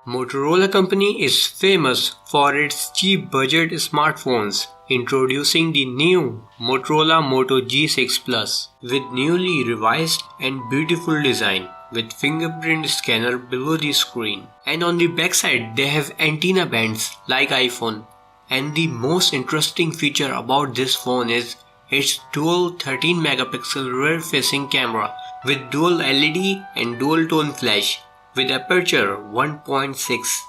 Motorola company is famous for its cheap budget smartphones, introducing the new Motorola Moto G6 Plus with newly revised and beautiful design with fingerprint scanner below the screen. And on the backside they have antenna bands like iPhone. And the most interesting feature about this phone is its dual 13 megapixel rear facing camera with dual LED and dual tone flash with aperture 1.6,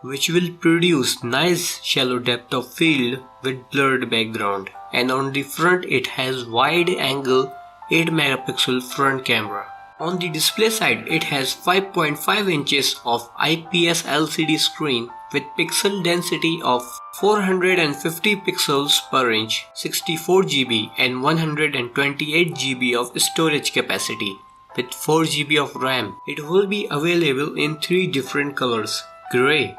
which will produce nice shallow depth of field with blurred background. And on the front it has wide angle 8 megapixel front camera. On the display side it has 5.5 inches of IPS LCD screen with pixel density of 450 pixels per inch, 64 GB and 128 GB of storage capacity. With 4 GB of RAM, it will be available in 3 different colors: grey,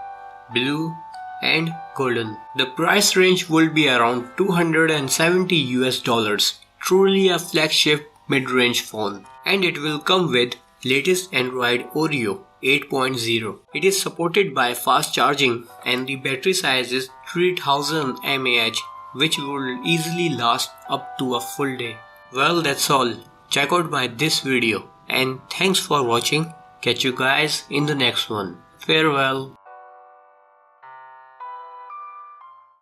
blue and golden. The price range will be around $270 US, truly a flagship mid-range phone. And it will come with latest Android Oreo 8.0. It is supported by fast charging and the battery size is 3000 mAh, which will easily last up to a full day. Well, that's all. Check out this video and thanks for watching. Catch you guys in the next one. Farewell.